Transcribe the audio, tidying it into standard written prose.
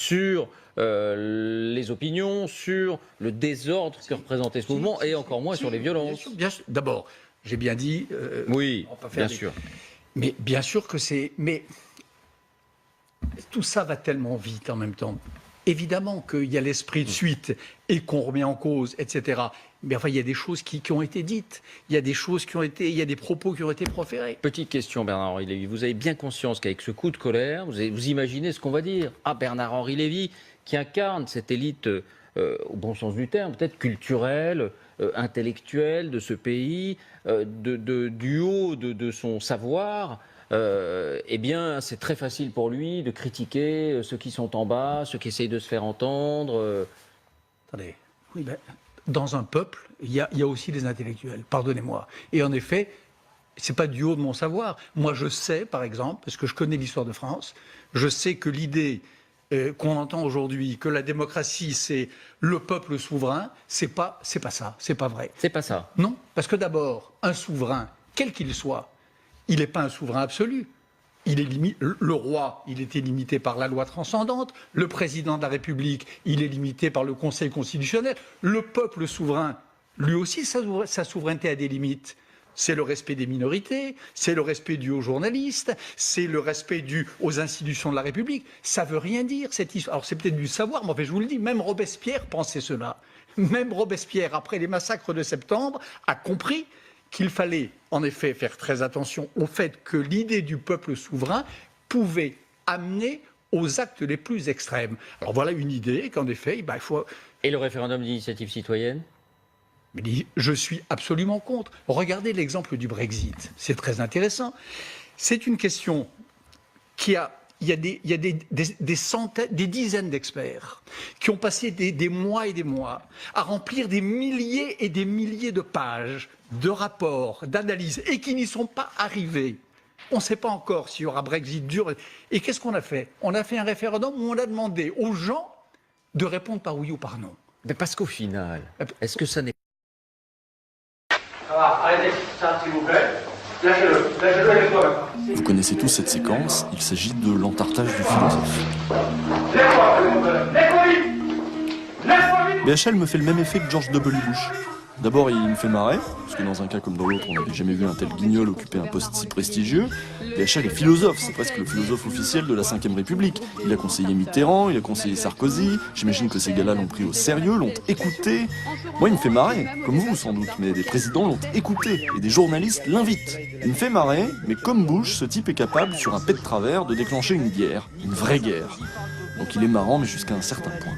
sur les opinions, sur le désordre que représentait ce mouvement, et encore moins sur les violences. Bien sûr. D'abord, j'ai bien dit... oui, bien sûr. Mais bien sûr que c'est... Mais tout ça va tellement vite en même temps. Évidemment qu'il y a l'esprit de suite et qu'on remet en cause, etc. Mais enfin, il y a des choses qui ont été dites. Il y a des choses qui ont été... Il y a des propos qui ont été proférés. Petite question, Bernard-Henri Lévy. Vous avez bien conscience qu'avec ce coup de colère, vous imaginez ce qu'on va dire. Ah, Bernard-Henri Lévy, qui incarne cette élite, au bon sens du terme, peut-être culturelle, intellectuelle de ce pays, du haut de son savoir... eh bien, c'est très facile pour lui de critiquer ceux qui sont en bas, ceux qui essayent de se faire entendre. Attendez, oui, ben, dans un peuple, il y a aussi des intellectuels, pardonnez-moi. Et en effet, c'est pas du haut de mon savoir. Moi, je sais, par exemple, parce que je connais l'histoire de France, je sais que l'idée qu'on entend aujourd'hui, que la démocratie, c'est le peuple souverain, c'est pas ça, c'est pas vrai. C'est pas ça. Non, parce que d'abord, un souverain, quel qu'il soit, il n'est pas un souverain absolu. Le roi, il était limité par la loi transcendante. Le président de la République, il est limité par le Conseil constitutionnel. Le peuple souverain, lui aussi, sa souveraineté a des limites. C'est le respect des minorités, c'est le respect dû aux journalistes, c'est le respect dû aux institutions de la République. Ça ne veut rien dire, cette histoire. Alors c'est peut-être du savoir, mais enfin, je vous le dis, même Robespierre pensait cela. Même Robespierre, après les massacres de septembre, a compris qu'il fallait en effet faire très attention au fait que l'idée du peuple souverain pouvait amener aux actes les plus extrêmes. Alors voilà une idée qu'en effet, il faut... Et le référendum d'initiative citoyenne ? Je suis absolument contre. Regardez l'exemple du Brexit, c'est très intéressant. C'est une question qui a... Il y a des centaines, des dizaines d'experts qui ont passé des mois et des mois à remplir des milliers et des milliers de pages de rapports, d'analyses, et qui n'y sont pas arrivés. On ne sait pas encore s'il y aura Brexit dur. Et qu'est-ce qu'on a fait? On a fait un référendum où on a demandé aux gens de répondre par oui ou par non. Mais parce qu'au final, est-ce que ça n'est Ça va, arrêtez ça, s'il vous plaît. Lâchez-le avec toi. Vous connaissez tous cette séquence, il s'agit de l'entartage du philosophe. BHL me fait le même effet que George W. Bush. D'abord, il me fait marrer, parce que dans un cas comme dans l'autre, on n'avait jamais vu un tel guignol occuper un poste si prestigieux. BHL est philosophe, c'est presque le philosophe officiel de la Ve République. Il a conseillé Mitterrand, il a conseillé Sarkozy, j'imagine que ces gars-là l'ont pris au sérieux, l'ont écouté. Moi, il me fait marrer, comme vous sans doute, mais des présidents l'ont écouté, et des journalistes l'invitent. Il me fait marrer, mais comme Bush, ce type est capable, sur un pet de travers, de déclencher une guerre, une vraie guerre. Donc il est marrant, mais jusqu'à un certain point.